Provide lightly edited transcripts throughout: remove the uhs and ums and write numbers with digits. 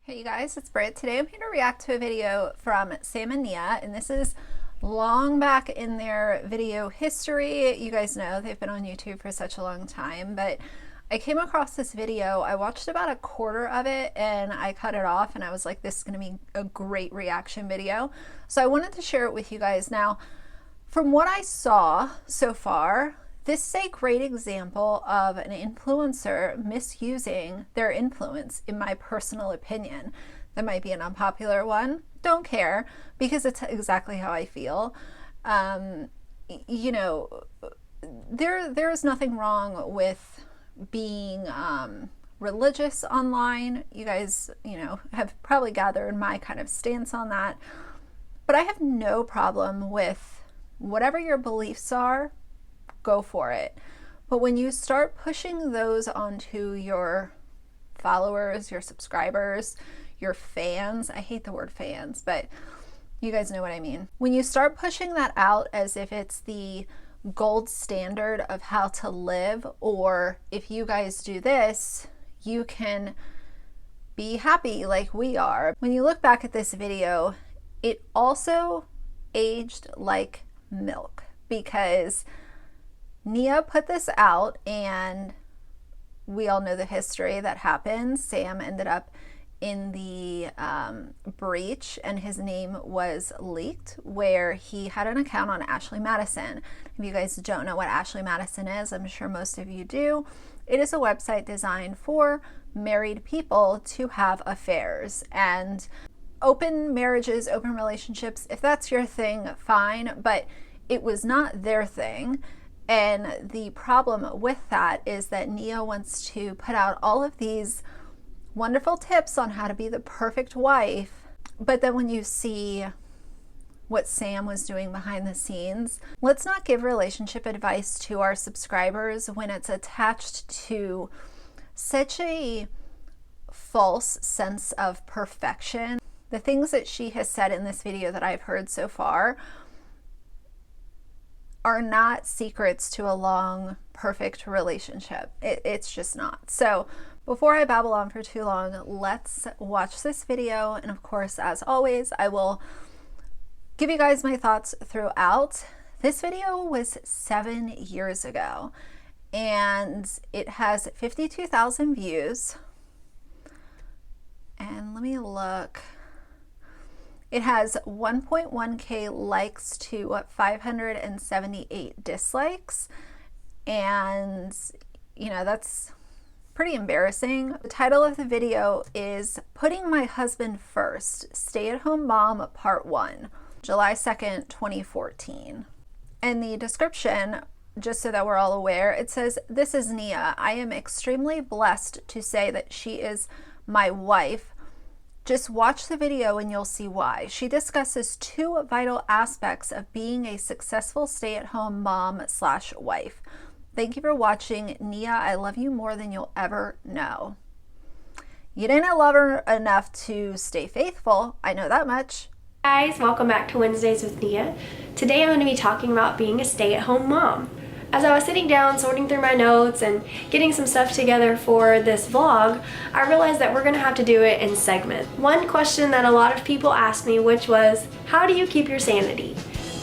Hey you guys, it's Britt. Today I'm here to react to a video from Sam and Nia, and this is long back in their video history. You guys know they've been on YouTube for such a long time, but I came across this video. I watched about a quarter of it and I cut it off and I was like, this is going to be a great reaction video. So I wanted to share it with you guys. Now, from what I saw so far, this is a great example of an influencer misusing their influence, in my personal opinion. That might be an unpopular one. Don't care, because it's exactly how I feel. You know, there is nothing wrong with being religious online. You guys, have probably gathered my kind of stance on that. But I have no problem with whatever your beliefs are. Go for it. But when you start pushing those onto your followers, your subscribers, your fans, I hate the word fans, but you guys know what I mean. When you start pushing that out as if it's the gold standard of how to live, or if you guys do this, you can be happy like we are. When you look back at this video, it also aged like milk, because Nia put this out and we all know the history that happened. Sam ended up in the breach and his name was leaked, where he had an account on Ashley Madison. If you guys don't know what Ashley Madison is, I'm sure most of you do. It is a website designed for married people to have affairs and open marriages, open relationships. If that's your thing, fine, but it was not their thing. And the problem with that is that Nia wants to put out all of these wonderful tips on how to be the perfect wife. But then when you see what Sam was doing behind the scenes, let's not give relationship advice to our subscribers when it's attached to such a false sense of perfection. The things that she has said in this video that I've heard so far are not secrets to a long, perfect relationship. It's just not. So before I babble on for too long, let's watch this video. And of course, as always, I will give you guys my thoughts throughout. This video was 7 years ago and it has 52,000 views. And let me look. It has 1.1K likes to 578 dislikes. And, that's pretty embarrassing. The title of the video is Putting My Husband First, Stay-at-Home Mom Part 1, July 2nd, 2014. And the description, just so that we're all aware, it says, "This is Nia. I am extremely blessed to say that she is my wife. Just watch the video and you'll see why." She discusses two vital aspects of being a successful stay-at-home mom/wife. Thank you for watching. Nia, I love you more than you'll ever know. You didn't love her enough to stay faithful. I know that much. Guys, welcome back to Wednesdays with Nia. Today I'm going to be talking about being a stay-at-home mom. As I was sitting down sorting through my notes and getting some stuff together for this vlog, I realized that we're going to have to do it in segments. One question that a lot of people asked me, which was, how do you keep your sanity?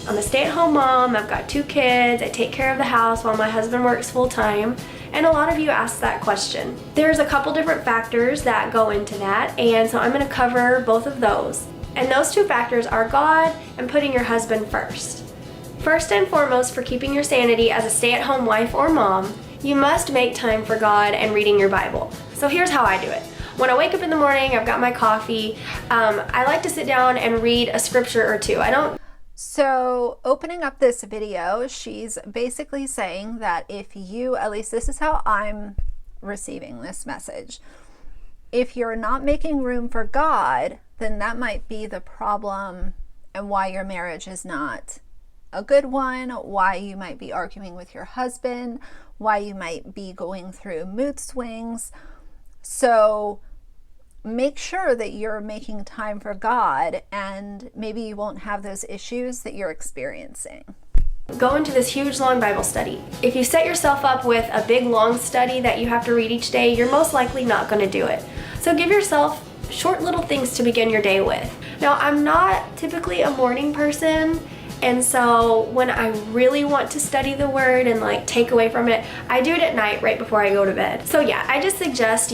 I'm a stay-at-home mom, I've got 2 kids, I take care of the house while my husband works full-time, and a lot of you asked that question. There's a couple different factors that go into that, and so I'm going to cover both of those. And those 2 factors are God and putting your husband first. First and foremost, for keeping your sanity as a stay-at-home wife or mom, you must make time for God and reading your Bible. So here's how I do it. When I wake up in the morning, I've got my coffee, I like to sit down and read a scripture or 2. So opening up this video, she's basically saying that if you, at least this is how I'm receiving this message, if you're not making room for God, then that might be the problem and why your marriage is not a good one, why you might be arguing with your husband, why you might be going through mood swings. So make sure that you're making time for God, and maybe you won't have those issues that you're experiencing. Go into this huge long Bible study. If you set yourself up with a big long study that you have to read each day, you're most likely not going to do it. So give yourself short little things to begin your day with. Now, I'm not typically a morning person, and so when I really want to study the word and like take away from it, I do it at night right before I go to bed. So yeah, I just suggest,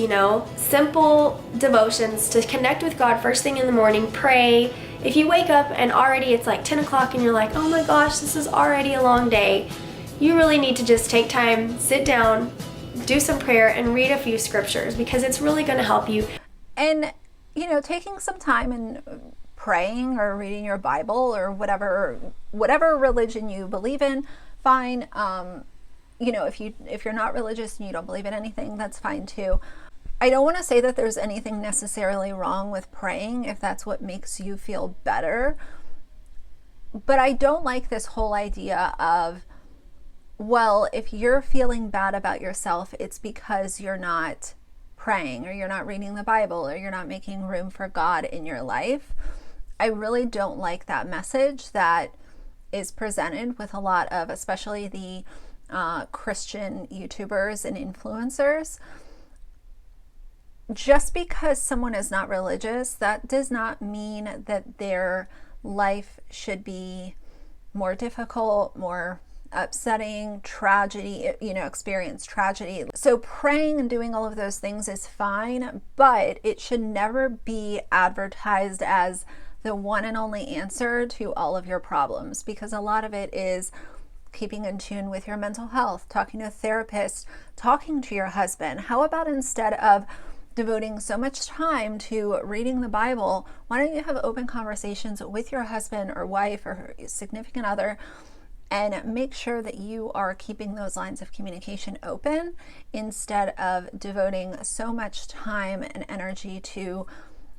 simple devotions to connect with God first thing in the morning, pray. If you wake up and already it's like 10 o'clock and you're like, oh my gosh, this is already a long day, you really need to just take time, sit down, do some prayer, and read a few scriptures, because it's really going to help you. And, taking some time and praying or reading your Bible or whatever religion you believe in, fine. If you're not religious and you don't believe in anything, that's fine too. I don't want to say that there's anything necessarily wrong with praying if that's what makes you feel better. But I don't like this whole idea of, well, if you're feeling bad about yourself, it's because you're not praying or you're not reading the Bible or you're not making room for God in your life. I really don't like that message that is presented with a lot of, especially the Christian YouTubers and influencers. Just because someone is not religious, that does not mean that their life should be more difficult, more upsetting, tragedy, experience tragedy. So praying and doing all of those things is fine, but it should never be advertised as the one and only answer to all of your problems, because a lot of it is keeping in tune with your mental health, talking to a therapist, talking to your husband. How about instead of devoting so much time to reading the Bible, why don't you have open conversations with your husband or wife or significant other and make sure that you are keeping those lines of communication open instead of devoting so much time and energy to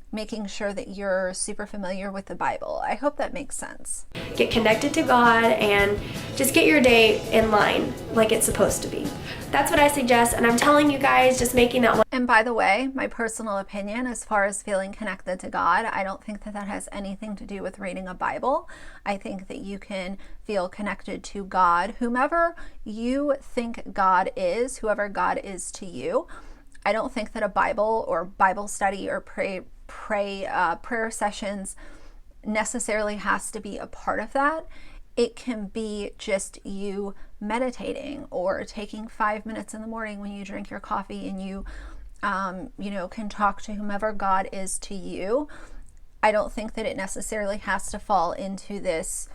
making sure that you're super familiar with the Bible. I hope that makes sense. Get connected to God and just get your day in line like it's supposed to be. That's what I suggest, and I'm telling you guys, just making that one. And by the way, my personal opinion as far as feeling connected to God, I don't think that that has anything to do with reading a Bible. I think that you can feel connected to God, whomever you think God is, whoever God is to you. I don't think that a Bible or Bible study or prayer sessions necessarily has to be a part of that. It can be just you meditating or taking 5 minutes in the morning when you drink your coffee and you can talk to whomever God is to you. I don't think that it necessarily has to fall into this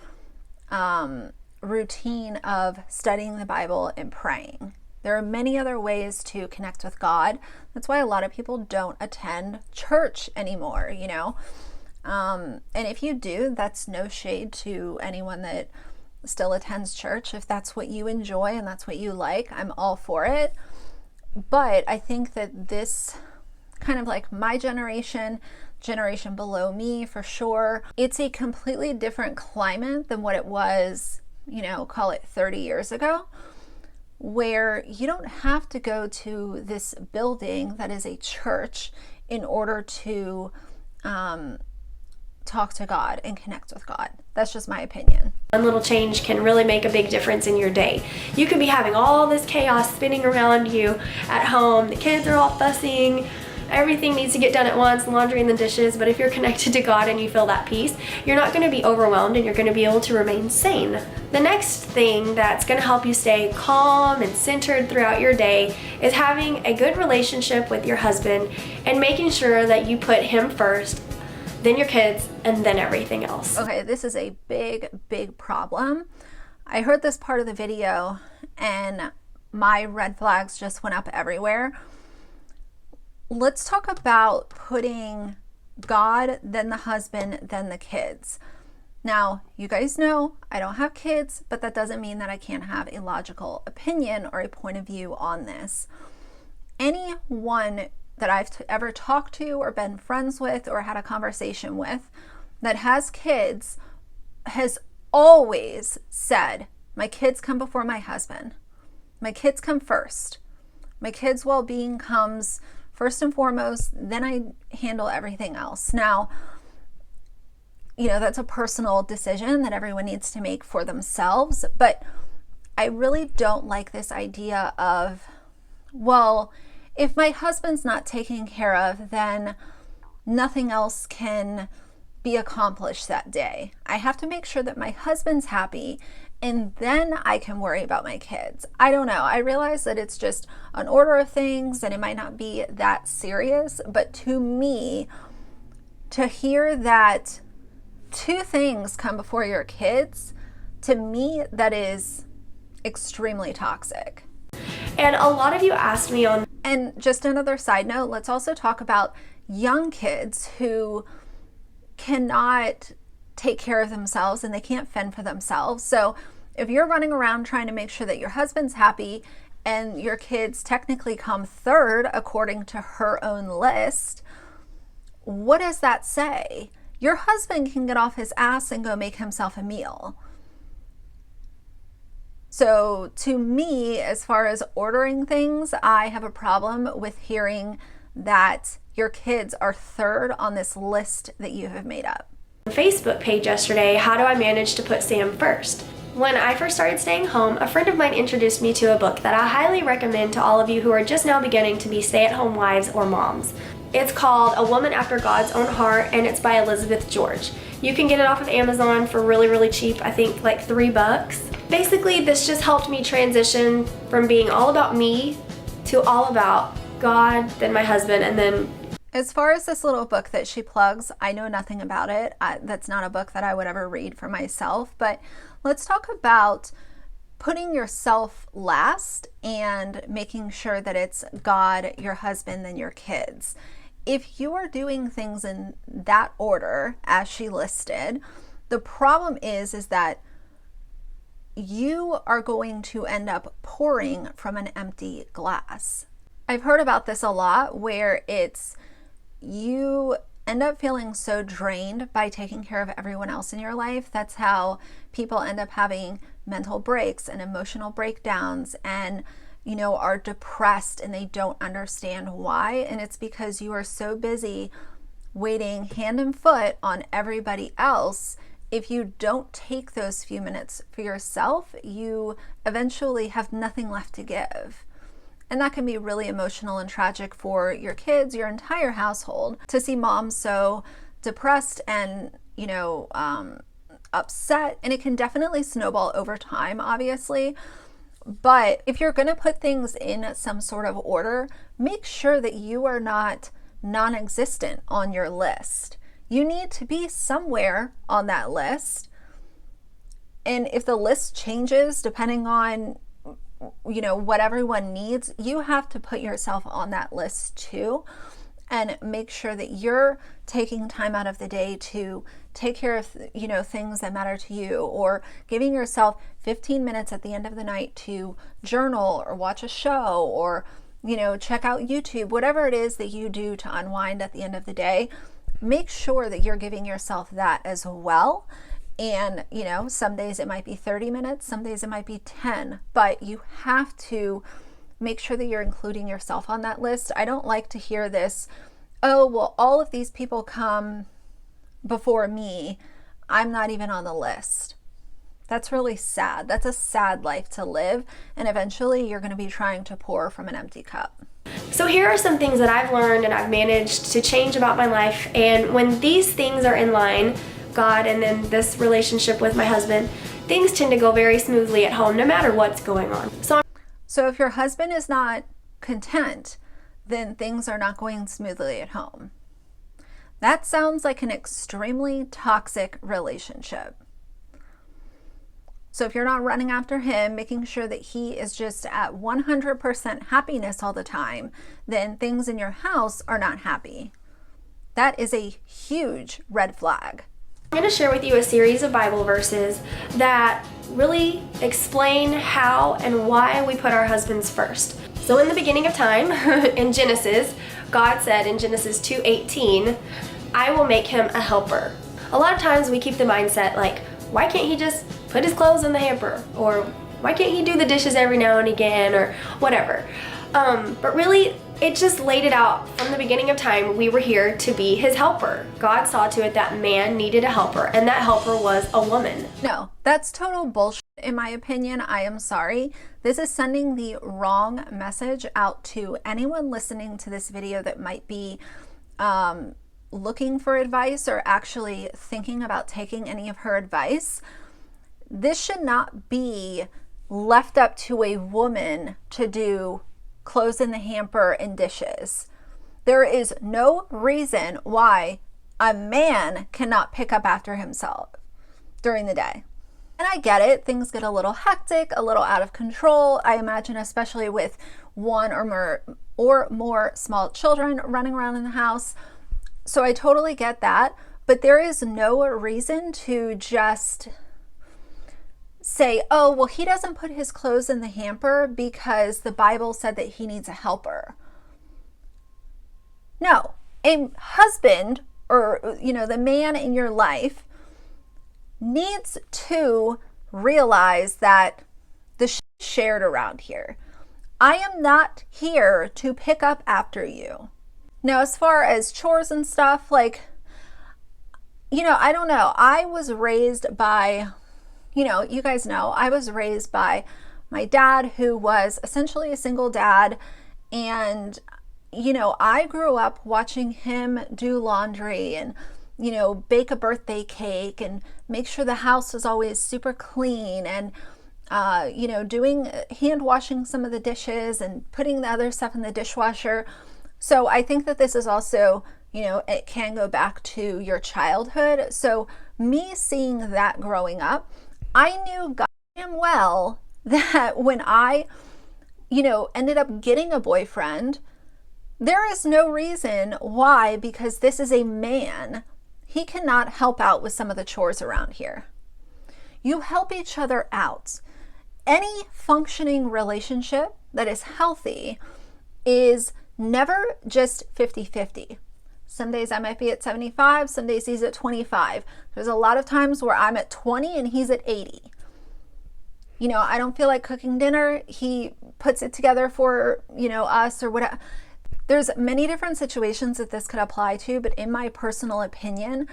routine of studying the Bible and praying. There are many other ways to connect with God. That's why a lot of people don't attend church anymore, And if you do, that's no shade to anyone that still attends church. If that's what you enjoy and that's what you like, I'm all for it. But I think that this kind of like my generation below me for sure, it's a completely different climate than what it was, call it 30 years ago, where you don't have to go to this building that is a church in order to talk to God and connect with God. That's just my opinion. One little change can really make a big difference in your day. You could be having all this chaos spinning around you at home. The kids are all fussing. Everything needs to get done at once, the laundry and the dishes. But if you're connected to God and you feel that peace, you're not going to be overwhelmed and you're going to be able to remain sane. The next thing that's going to help you stay calm and centered throughout your day is having a good relationship with your husband and making sure that you put him first, then your kids, and then everything else. Okay, this is a big, big problem. I heard this part of the video and my red flags just went up everywhere. Let's talk about putting God, then the husband, then the kids. Now, you guys know I don't have kids, but that doesn't mean that I can't have a logical opinion or a point of view on this. Anyone that I've ever talked to or been friends with or had a conversation with that has kids has always said, my kids come before my husband. My kids come first. My kids' well-being comes first and foremost, then I handle everything else. Now, that's a personal decision that everyone needs to make for themselves, but I really don't like this idea of, well, if my husband's not taken care of, then nothing else can be accomplished that day. I have to make sure that my husband's happy, and then I can worry about my kids. I don't know. I realize that it's just an order of things and it might not be that serious, but to me, to hear that two things come before your kids, to me, that is extremely toxic. And a lot of you asked me on... And just another side note, let's also talk about young kids who cannot take care of themselves and they can't fend for themselves. So if you're running around trying to make sure that your husband's happy and your kids technically come third according to her own list, what does that say? Your husband can get off his ass and go make himself a meal. So to me, as far as ordering things, I have a problem with hearing that your kids are third on this list that you have made up. Facebook page yesterday, how do I manage to put Sam first? When I first started staying home, a friend of mine introduced me to a book that I highly recommend to all of you who are just now beginning to be stay-at-home wives or moms. It's called A Woman After God's Own Heart, and it's by Elizabeth George. You can get it off of Amazon for really, really cheap, I think like $3. Basically, this just helped me transition from being all about me to all about God, then my husband, and then... As far as this little book that she plugs, I know nothing about it. That's not a book that I would ever read for myself, but let's talk about putting yourself last and making sure that it's God, your husband, then your kids. If you are doing things in that order, as she listed, the problem is that you are going to end up pouring from an empty glass. I've heard about this a lot where it's you end up feeling so drained by taking care of everyone else in your life. That's how people end up having mental breaks and emotional breakdowns and, you know, are depressed and they don't understand why. And it's because you are so busy waiting hand and foot on everybody else. If you don't take those few minutes for yourself, you eventually have nothing left to give. And that can be really emotional and tragic for your kids, your entire household, to see moms so depressed and, you know, upset. And it can definitely snowball over time, obviously. But if you're going to put things in some sort of order, make sure that you are not non-existent on your list. You need to be somewhere on that list. And if the list changes depending on, you know, what everyone needs, you have to put yourself on that list too, and make sure that you're taking time out of the day to take care of, you know, things that matter to you, or giving yourself 15 minutes at the end of the night to journal or watch a show or, you know, check out YouTube, whatever it is that you do to unwind at the end of the day. Make sure that you're giving yourself that as well. And, you know, some days it might be 30 minutes, some days it might be 10, but you have to make sure that you're including yourself on that list. I don't like to hear this, oh, well, all of these people come before me, I'm not even on the list. That's really sad. That's a sad life to live. And eventually you're going to be trying to pour from an empty cup. So here are some things that I've learned and I've managed to change about my life. And when these things are in line, God and then this relationship with my husband, things tend to go very smoothly at home no matter what's going on. So if your husband is not content, then things are not going smoothly at home. That sounds like an extremely toxic relationship. So if you're not running after him, making sure that he is just at 100% happiness all the time, then things in your house are not happy. That is a huge red flag. I'm going to share with you a series of Bible verses that really explain how and why we put our husbands first. So in the beginning of time, in Genesis, God said in Genesis 2:18, I will make him a helper. A lot of times we keep the mindset like, why can't he just put his clothes in the hamper? Or why can't he do the dishes every now and again? Or whatever. But really, it just laid it out from the beginning of time. We were here to be his helper. God saw to it that man needed a helper, and that helper was a woman. No, that's total bullshit in my opinion. I am sorry. This is sending the wrong message out to anyone listening to this video that might be looking for advice or actually thinking about taking any of her advice, this should not be left up to a woman to do clothes in the hamper and dishes. There is no reason why a man cannot pick up after himself during the day. And I get it, things get a little hectic, a little out of control. I imagine, especially with one or more small children running around in the house. So I totally get that, but there is no reason to just say, oh, well, he doesn't put his clothes in the hamper because the Bible said that he needs a helper. No, a husband, or, the man in your life needs to realize that the shared around here. I am not here to pick up after you. Now, as far as chores and stuff, I don't know. I was raised by, you guys know, I was raised by my dad, who was essentially a single dad. And, I grew up watching him do laundry and, bake a birthday cake and make sure the house was always super clean and, doing hand washing some of the dishes and putting the other stuff in the dishwasher. So I think that this is also, it can go back to your childhood. So me seeing that growing up, I knew goddamn well that when I, ended up getting a boyfriend, there is no reason why, because this is a man, he cannot help out with some of the chores around here. You help each other out. Any functioning relationship that is healthy is never just 50-50. Some days I might be at 75, some days he's at 25. There's a lot of times where I'm at 20 and he's at 80. I don't feel like cooking dinner. He puts it together for, us or whatever. There's many different situations that this could apply to, but in my personal opinion,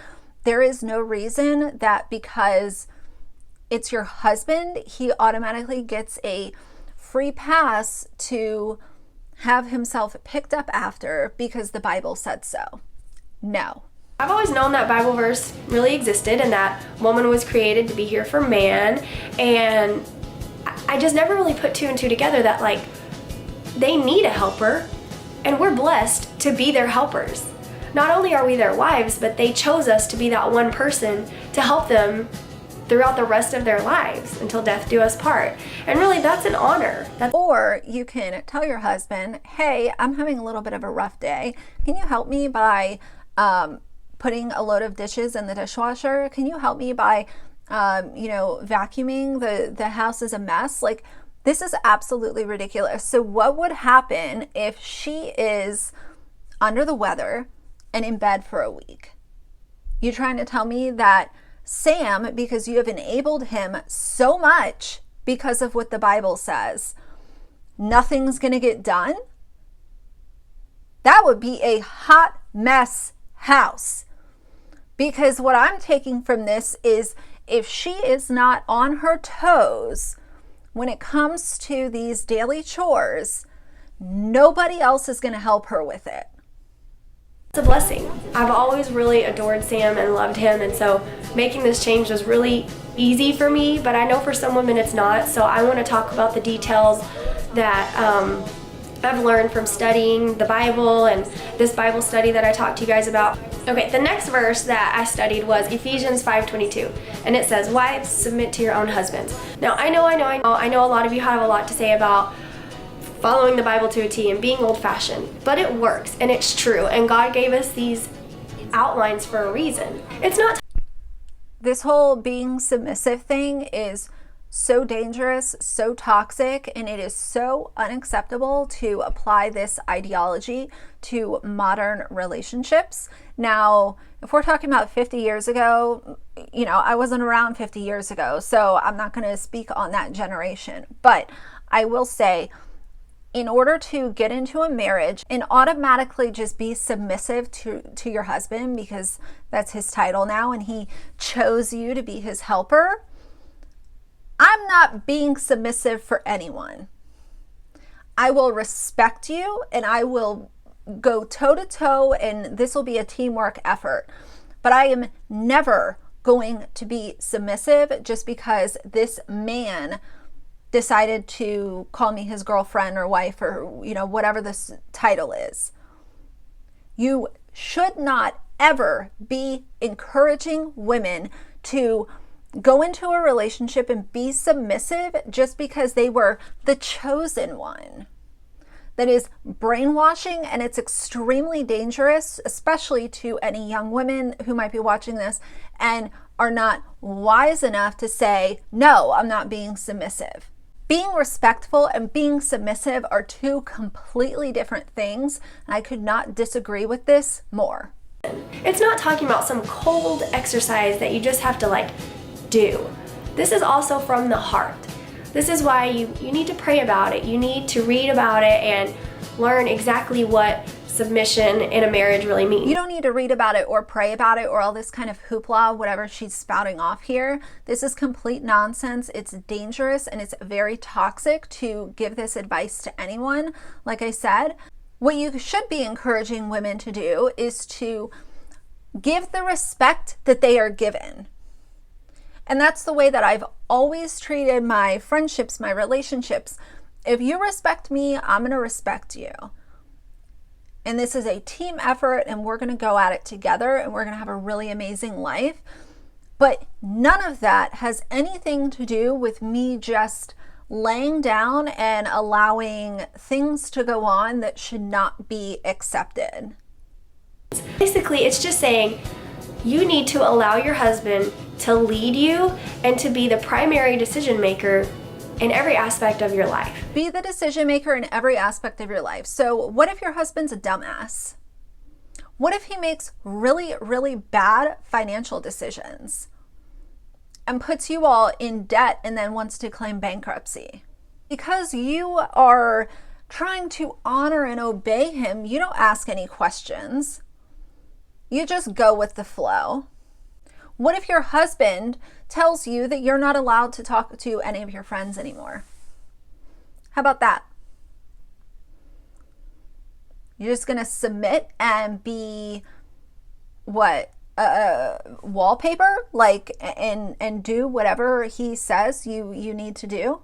there is no reason that because it's your husband, he automatically gets a free pass to have himself picked up after because the Bible said so. No. I've always known that Bible verse really existed and that woman was created to be here for man, and I just never really put two and two together that they need a helper and we're blessed to be their helpers. Not only are we their wives, but they chose us to be that one person to help them throughout the rest of their lives until death do us part. And really, that's an honor. Or you can tell your husband, hey, I'm having a little bit of a rough day. Can you help me by putting a load of dishes in the dishwasher? Can you help me by, vacuuming? The house is a mess. This is absolutely ridiculous. So what would happen if she is under the weather and in bed for a week? You trying to tell me that Sam, because you have enabled him so much because of what the Bible says, nothing's going to get done? That would be a hot mess house. Because what I'm taking from this is if she is not on her toes when it comes to these daily chores, nobody else is going to help her with it. It's a blessing. I've always really adored Sam and loved him, and so making this change was really easy for me, but I know for some women it's not. So I want to talk about the details that I've learned from studying the Bible and this Bible study that I talked to you guys about. Okay, the next verse that I studied was Ephesians 5:22, and it says, "Wives, submit to your own husbands." Now, I know a lot of you have a lot to say about following the Bible to a T and being old-fashioned, but it works and it's true, and God gave us these outlines for a reason. It's not. This whole being submissive thing is so dangerous, so toxic, and it is so unacceptable to apply this ideology to modern relationships. Now, if we're talking about 50 years ago, I wasn't around 50 years ago, so I'm not going to speak on that generation. But I will say, in order to get into a marriage and automatically just be submissive to your husband, because that's his title now and he chose you to be his helper, I'm not being submissive for anyone. I will respect you and I will go toe to toe, and this will be a teamwork effort. But I am never going to be submissive just because this man decided to call me his girlfriend or wife, or, you know, whatever this title is. You should not ever be encouraging women to go into a relationship and be submissive just because they were the chosen one. That is brainwashing, and it's extremely dangerous, especially to any young women who might be watching this and are not wise enough to say, no, I'm not being submissive. Being respectful and being submissive are two completely different things, and I could not disagree with this more. It's not talking about some cold exercise that you just have to like do. This is also from the heart. This is why you need to pray about it. You need to read about it and learn exactly what submission in a marriage really means. You don't need to read about it or pray about it or all this kind of hoopla, whatever she's spouting off here. This is complete nonsense. It's dangerous, and it's very toxic to give this advice to anyone. Like I said, what you should be encouraging women to do is to give the respect that they are given. And that's the way that I've always treated my friendships, my relationships. If you respect me, I'm going to respect you. And this is a team effort, and we're going to go at it together, and we're going to have a really amazing life. But none of that has anything to do with me just laying down and allowing things to go on that should not be accepted. Basically, it's just saying you need to allow your husband to lead you and to be the primary decision maker in every aspect of your life. Be the decision maker in every aspect of your life. So what if your husband's a dumbass? What if he makes really, really bad financial decisions and puts you all in debt and then wants to claim bankruptcy? Because you are trying to honor and obey him, you don't ask any questions. You just go with the flow. What if your husband tells you that you're not allowed to talk to any of your friends anymore? How about that? You're just going to submit and be what? Wallpaper? Like, and do whatever he says you need to do?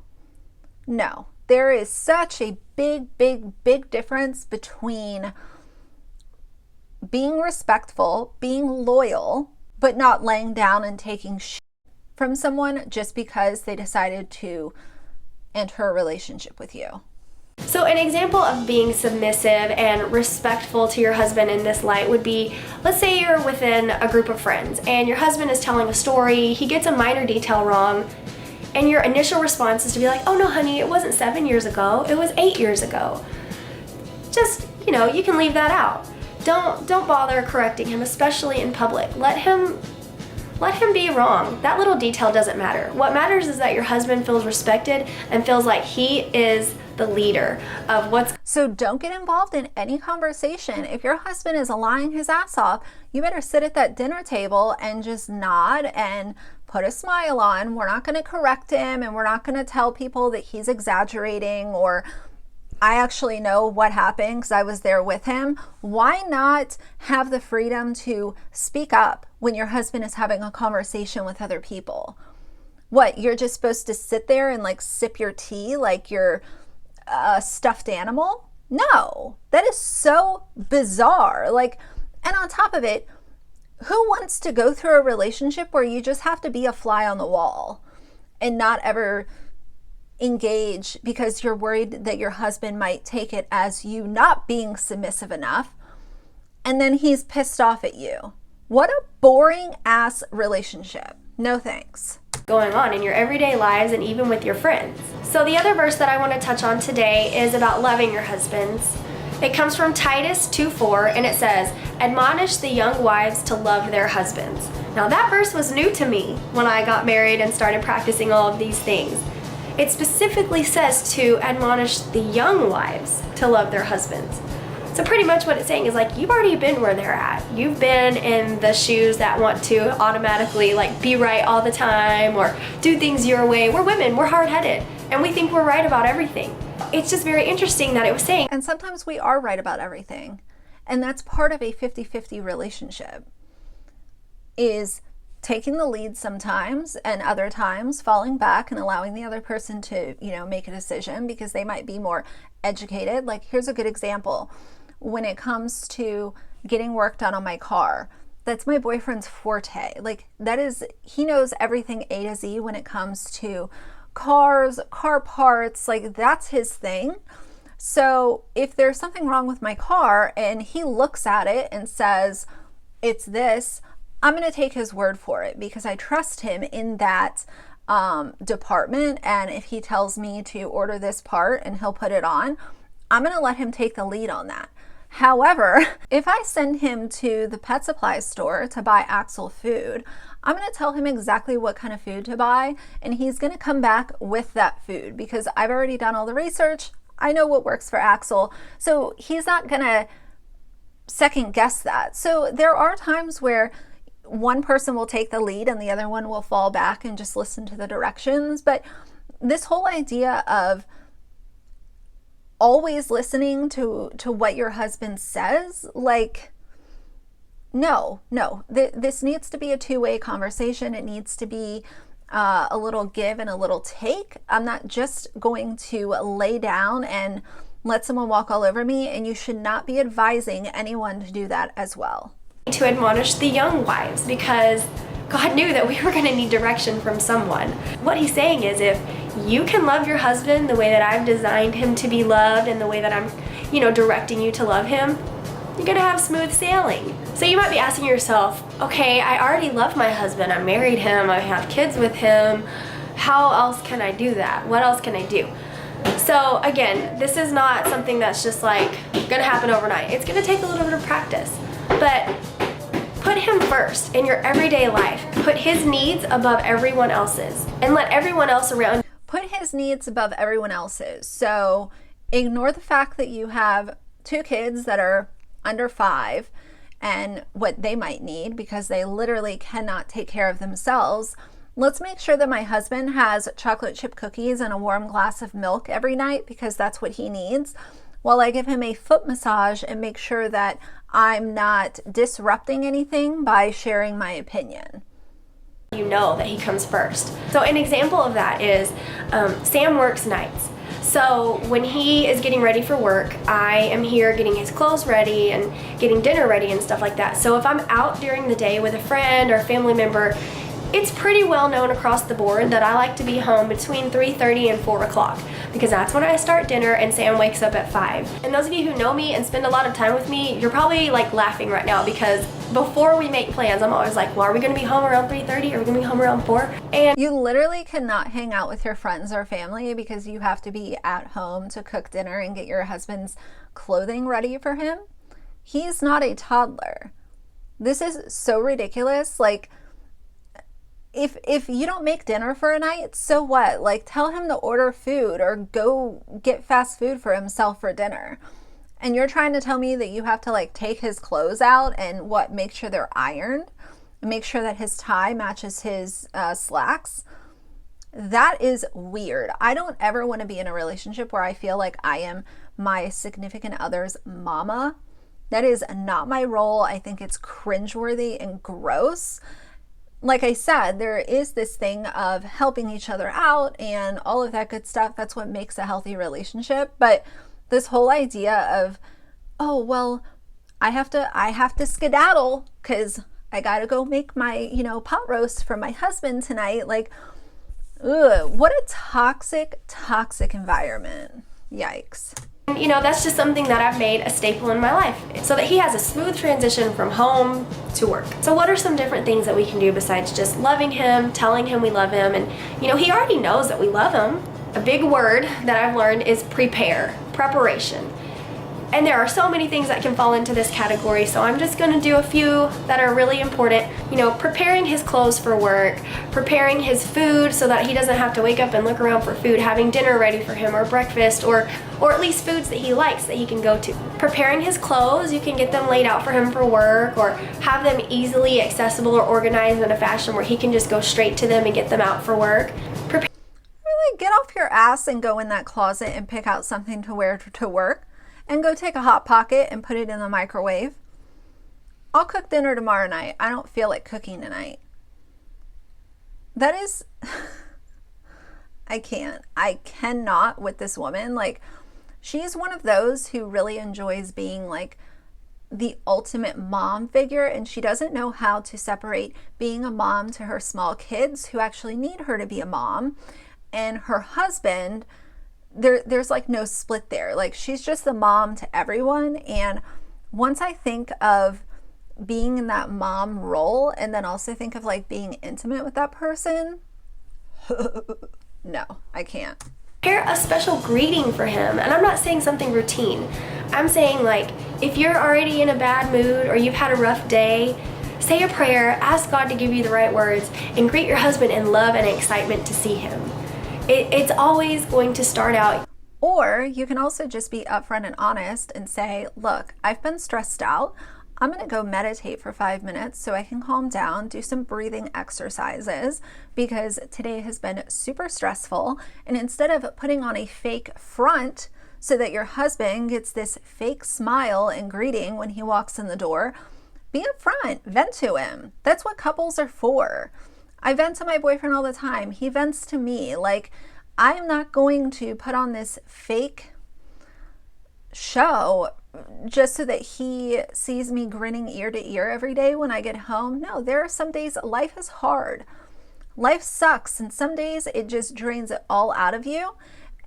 No. There is such a big, big, big difference between being respectful, being loyal, but not laying down and taking shit from someone just because they decided to enter a relationship with you. So an example of being submissive and respectful to your husband in this light would be, let's say you're within a group of friends and your husband is telling a story, he gets a minor detail wrong, and your initial response is to be like, oh no honey, it wasn't 7 years ago, it was 8 years ago. Just, you know, you can leave that out. Don't bother correcting him, especially in public. Let him be wrong. That little detail doesn't matter. What matters is that your husband feels respected and feels like he is the leader of what's... So don't get involved in any conversation. If your husband is lying his ass off, you better sit at that dinner table and just nod and put a smile on. We're not going to correct him, and we're not going to tell people that he's exaggerating, or I actually know what happened because I was there with him. Why not have the freedom to speak up when your husband is having a conversation with other people? What, you're just supposed to sit there and like sip your tea like you're a stuffed animal? No, that is so bizarre. Like, and on top of it, who wants to go through a relationship where you just have to be a fly on the wall and not ever engage because you're worried that your husband might take it as you not being submissive enough, and then he's pissed off at you? What a boring ass relationship. No thanks. Going on in your everyday lives and even with your friends. So the other verse that I want to touch on today is about loving your husbands. It comes from Titus 2:4, and it says, admonish the young wives to love their husbands. Now that verse was new to me when I got married and started practicing all of these things. It specifically says to admonish the young wives to love their husbands. So pretty much what it's saying is like, you've already been where they're at. You've been in the shoes that want to automatically like be right all the time or do things your way. We're women, we're hard-headed, and we think we're right about everything. It's just very interesting that it was saying. And sometimes we are right about everything. And that's part of a 50-50 relationship, is taking the lead sometimes and other times falling back and allowing the other person to, make a decision because they might be more educated. Like, here's a good example. When it comes to getting work done on my car, that's my boyfriend's forte. Like, he knows everything A to Z when it comes to cars, car parts. Like, that's his thing. So if there's something wrong with my car and he looks at it and says, it's this, I'm going to take his word for it because I trust him in that department. And if he tells me to order this part and he'll put it on, I'm going to let him take the lead on that. However, if I send him to the pet supply store to buy Axel food, I'm going to tell him exactly what kind of food to buy, and he's going to come back with that food because I've already done all the research. I know what works for Axel. So he's not going to second guess that. So there are times where one person will take the lead and the other one will fall back and just listen to the directions. But this whole idea of always listening to what your husband says, like, no. This needs to be a two-way conversation. It needs to be a little give and a little take. I'm not just going to lay down and let someone walk all over me, and you should not be advising anyone to do that as well. To admonish the young wives, because God knew that we were going to need direction from someone. What he's saying is, if you can love your husband the way that I've designed him to be loved and the way that I'm, directing you to love him, you're going to have smooth sailing. So you might be asking yourself, okay, I already love my husband. I married him. I have kids with him. How else can I do that? What else can I do? So again, this is not something that's just like going to happen overnight. It's going to take a little bit of practice. But put him first in your everyday life. Put his needs above everyone else's, and let everyone else around. Put his needs above everyone else's. So ignore the fact that you have 2 kids that are under 5 and what they might need because they literally cannot take care of themselves. Let's make sure that my husband has chocolate chip cookies and a warm glass of milk every night because that's what he needs, while I give him a foot massage and make sure that I'm not disrupting anything by sharing my opinion. You know that he comes first. So an example of that is Sam works nights. So when he is getting ready for work, I am here getting his clothes ready and getting dinner ready and stuff like that. So if I'm out during the day with a friend or a family member, it's pretty well known across the board that I like to be home between 3:30 and 4 o'clock because that's when I start dinner and Sam wakes up at 5. And those of you who know me and spend a lot of time with me, you're probably like laughing right now because before we make plans, I'm always like, well, are we going to be home around 3:30? Are we going to be home around 4? And you literally cannot hang out with your friends or family because you have to be at home to cook dinner and get your husband's clothing ready for him. He's not a toddler. This is so ridiculous. Like, if you don't make dinner for a night, so what? Like, tell him to order food or go get fast food for himself for dinner. And you're trying to tell me that you have to like take his clothes out and make sure they're ironed and make sure that his tie matches his slacks. That is weird. I don't ever want to be in a relationship where I feel like I am my significant other's mama. That is not my role. I think it's cringeworthy and gross. Like I said, there is this thing of helping each other out and all of that good stuff. That's what makes a healthy relationship. But this whole idea of, oh, well, I have to skedaddle because I got to go make my, pot roast for my husband tonight. Like, ugh, what a toxic environment. Yikes. That's just something that I've made a staple in my life so that he has a smooth transition from home to work. So what are some different things that we can do besides just loving him, telling him we love him? And, he already knows that we love him. A big word that I've learned is preparation. And there are so many things that can fall into this category, so I'm just going to do a few that are really important. Preparing his clothes for work, preparing his food so that he doesn't have to wake up and look around for food, having dinner ready for him or breakfast or at least foods that he likes that he can go to. Preparing his clothes, you can get them laid out for him for work or have them easily accessible or organized in a fashion where he can just go straight to them and get them out for work. Really get off your ass and go in that closet and pick out something to wear to work. and go take a Hot Pocket and put it in the microwave. I'll cook dinner tomorrow night. I don't feel like cooking tonight. That is, I cannot with this woman. Like, she's one of those who really enjoys being like the ultimate mom figure, and she doesn't know how to separate being a mom to her small kids who actually need her to be a mom, and her husband. There's like no split there. Like, she's just the mom to everyone. And once I think of being in that mom role and then also think of like being intimate with that person, no, I can't. Prepare a special greeting for him. And I'm not saying something routine. I'm saying, like, if you're already in a bad mood or you've had a rough day, say a prayer, ask God to give you the right words, and greet your husband in love and excitement to see him. It's always going to start out. Or you can also just be upfront and honest and say, look, I've been stressed out. I'm going to go meditate for 5 minutes so I can calm down, do some breathing exercises, because today has been super stressful. And instead of putting on a fake front so that your husband gets this fake smile and greeting when he walks in the door, be upfront, vent to him. That's what couples are for. I vent to my boyfriend all the time. He vents to me. Like, I'm not going to put on this fake show just so that he sees me grinning ear to ear every day when I get home. No, there are some days life is hard. Life sucks, and some days it just drains it all out of you.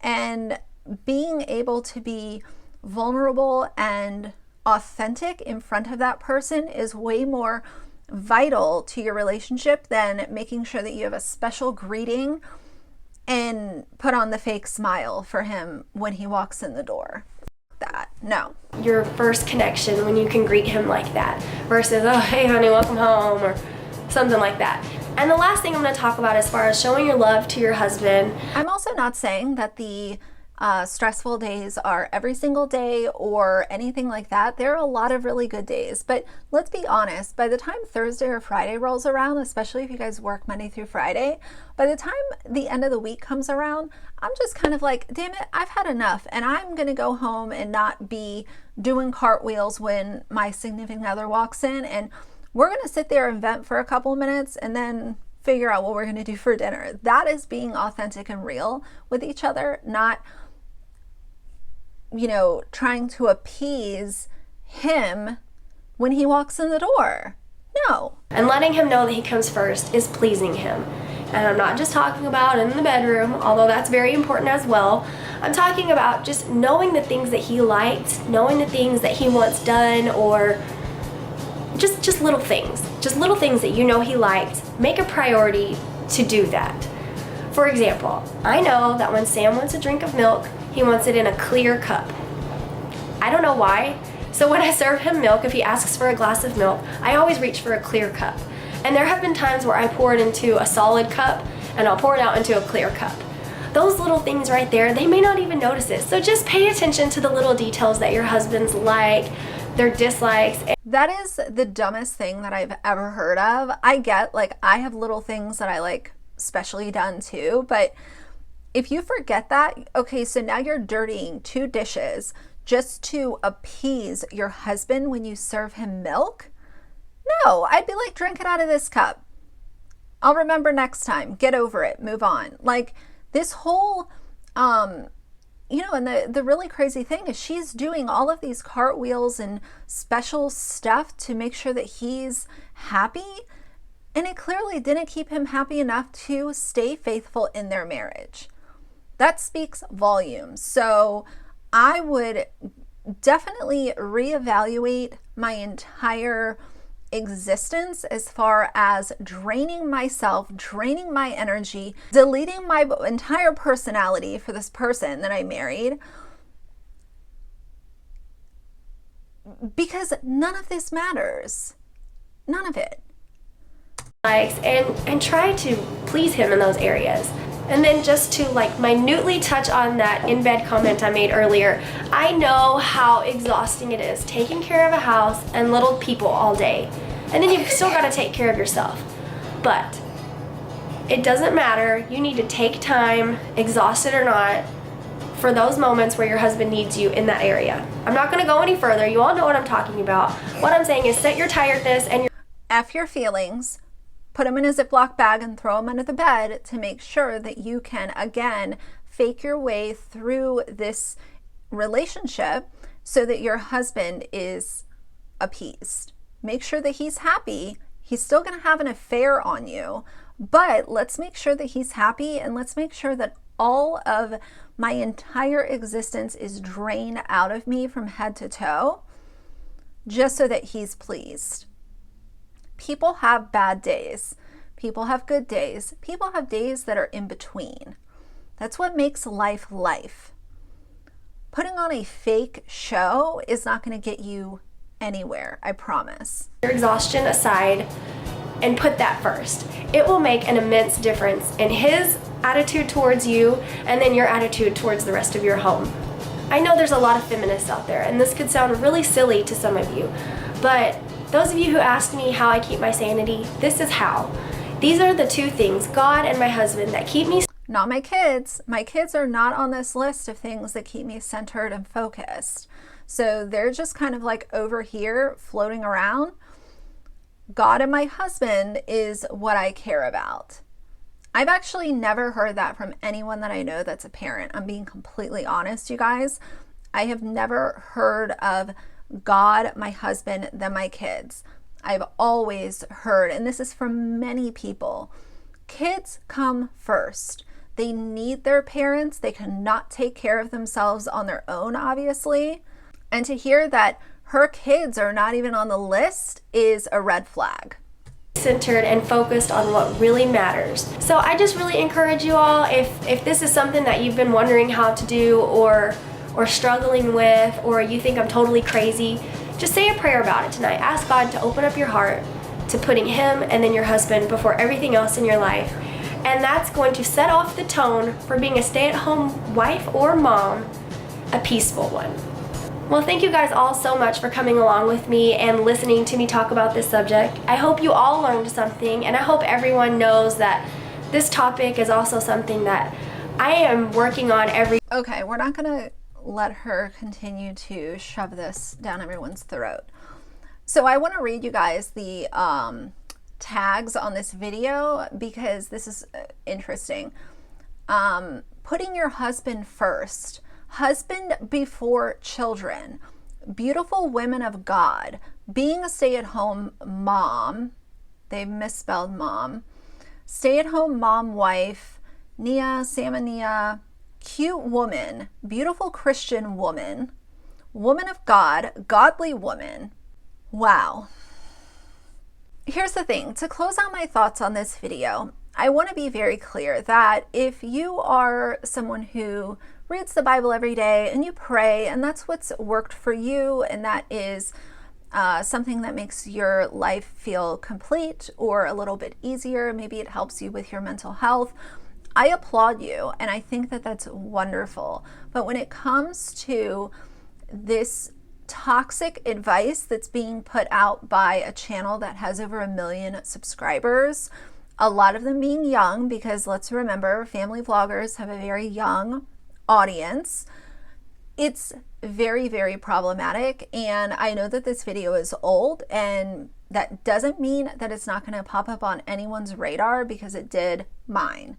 And being able to be vulnerable and authentic in front of that person is way more vital to your relationship than making sure that you have a special greeting and put on the fake smile for him when he walks in the door. That, no. Your first connection when you can greet him like that versus, oh, hey honey, welcome home, or something like that. And the last thing I'm going to talk about as far as showing your love to your husband. I'm also not saying that the stressful days are every single day or anything like that. There are a lot of really good days, but let's be honest, by the time Thursday or Friday rolls around, especially if you guys work Monday through Friday, by the time the end of the week comes around, I'm just kind of like, damn it, I've had enough, and I'm gonna go home and not be doing cartwheels when my significant other walks in, and we're gonna sit there and vent for a couple of minutes and then figure out what we're gonna do for dinner. That is being authentic and real with each other, not trying to appease him when he walks in the door. No. And letting him know that he comes first is pleasing him. And I'm not just talking about in the bedroom, although that's very important as well. I'm talking about just knowing the things that he likes, knowing the things that he wants done, or just little things. Just little things that you know he likes. Make a priority to do that. For example, I know that when Sam wants a drink of milk, he wants it in a clear cup. I don't know why. So when I serve him milk, if he asks for a glass of milk, I always reach for a clear cup. And there have been times where I pour it into a solid cup and I'll pour it out into a clear cup. Those little things right there, they may not even notice it. So just pay attention to the little details that your husbands like, their dislikes. That is the dumbest thing that I've ever heard of. I get, like, I have little things that I like specially done too, but if you forget that, okay, so now you're dirtying 2 dishes just to appease your husband when you serve him milk? No, I'd be like, drink it out of this cup. I'll remember next time. Get over it. Move on. Like, this whole, and the really crazy thing is she's doing all of these cartwheels and special stuff to make sure that he's happy. And it clearly didn't keep him happy enough to stay faithful in their marriage. That speaks volumes. So I would definitely reevaluate my entire existence as far as draining myself, draining my energy, deleting my entire personality for this person that I married, because none of this matters. None of it. And try to please him in those areas. And then just to minutely touch on that in bed comment I made earlier, I know how exhausting it is taking care of a house and little people all day. And then you've still got to take care of yourself. But it doesn't matter. You need to take time, exhausted or not, for those moments where your husband needs you in that area. I'm not going to go any further. You all know what I'm talking about. What I'm saying is set your tiredness and your F your feelings, put them in a Ziploc bag and throw them under the bed to make sure that you can, again, fake your way through this relationship so that your husband is appeased. Make sure that he's happy. He's still going to have an affair on you, but let's make sure that he's happy, and let's make sure that all of my entire existence is drained out of me from head to toe just so that he's pleased. People have bad days. People have good days. People have days that are in between. That's what makes life life. Putting on a fake show is not going to get you anywhere, I promise. Your exhaustion aside and put that first. It will make an immense difference in his attitude towards you and then your attitude towards the rest of your home. I know there's a lot of feminists out there, and this could sound really silly to some of you, but those of you who asked me how I keep my sanity, this is how. These are the two things, God and my husband, that keep me. Not my kids. My kids are not on this list of things that keep me centered and focused. So they're just kind of like over here floating around. God and my husband is what I care about. I've actually never heard that from anyone that I know that's a parent. I'm being completely honest, you guys. I have never heard of God, my husband, then my kids. I've always heard, and this is from many people, kids come first. They need their parents. They cannot take care of themselves on their own, obviously. And to hear that her kids are not even on the list is a red flag. Centered and focused on what really matters. So I just really encourage you all, if this is something that you've been wondering how to do or struggling with, or you think I'm totally crazy, just say a prayer about it tonight. Ask God to open up your heart to putting him and then your husband before everything else in your life. And that's going to set off the tone for being a stay-at-home wife or mom, a peaceful one. Well, thank you guys all so much for coming along with me and listening to me talk about this subject. I hope you all learned something, and I hope everyone knows that this topic is also something that I am working on every. Okay, we're not going to let her continue to shove this down everyone's throat. So I want to read you guys the tags on this video because this is interesting. Putting your husband first. Husband before children. Beautiful women of God. Being a stay-at-home mom. They misspelled mom. Stay-at-home mom wife. Nia'S, Sam and Nia'S. Cute woman. Beautiful Christian woman. Woman of God. Godly woman. Wow. Here's the thing. To close out my thoughts on this video, I want to be very clear that if you are someone who reads the Bible every day and you pray and that's what's worked for you and that is something that makes your life feel complete or a little bit easier, maybe it helps you with your mental health, I applaud you and I think that that's wonderful. But when it comes to this toxic advice that's being put out by a channel that has over 1 million subscribers, a lot of them being young, because let's remember, family vloggers have a very young audience, it's very, very problematic. And I know that this video is old, and that doesn't mean that it's not going to pop up on anyone's radar, because it did mine.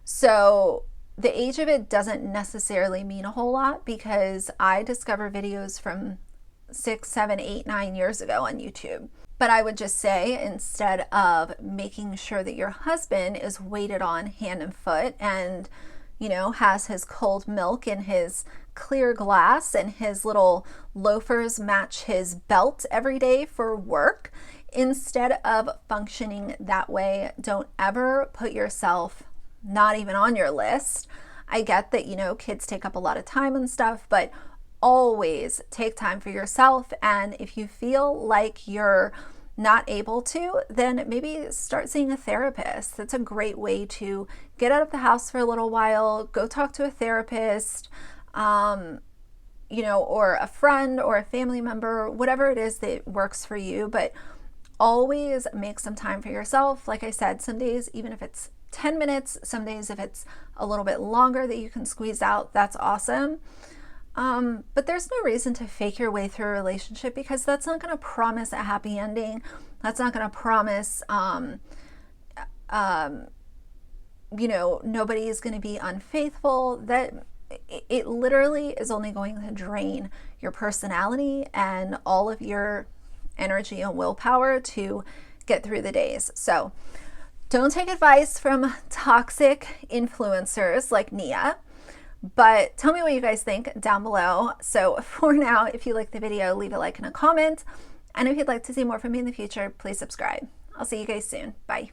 So the age of it doesn't necessarily mean a whole lot, because I discover videos from 6, 7, 8, 9 years ago on YouTube. But I would just say, instead of making sure that your husband is waited on hand and foot and, you know, has his cold milk in his clear glass and his little loafers match his belt every day for work, instead of functioning that way, don't ever put yourself not even on your list. I get that, you know, kids take up a lot of time and stuff, but always take time for yourself. And if you feel like you're not able to, then maybe start seeing a therapist. That's a great way to get out of the house for a little while, go talk to a therapist, you know, or a friend or a family member, whatever it is that works for you. But always make some time for yourself. Like I said, some days, even if it's 10 minutes, some days if it's a little bit longer that you can squeeze out, that's awesome. But there's no reason to fake your way through a relationship, because that's not going to promise a happy ending. That's not going to promise, you know, nobody is going to be unfaithful. That it literally is only going to drain your personality and all of your energy and willpower to get through the days. So don't take advice from toxic influencers like Nia, but tell me what you guys think down below. So for now, if you like the video, leave a like and a comment. And if you'd like to see more from me in the future, please subscribe. I'll see you guys soon. Bye.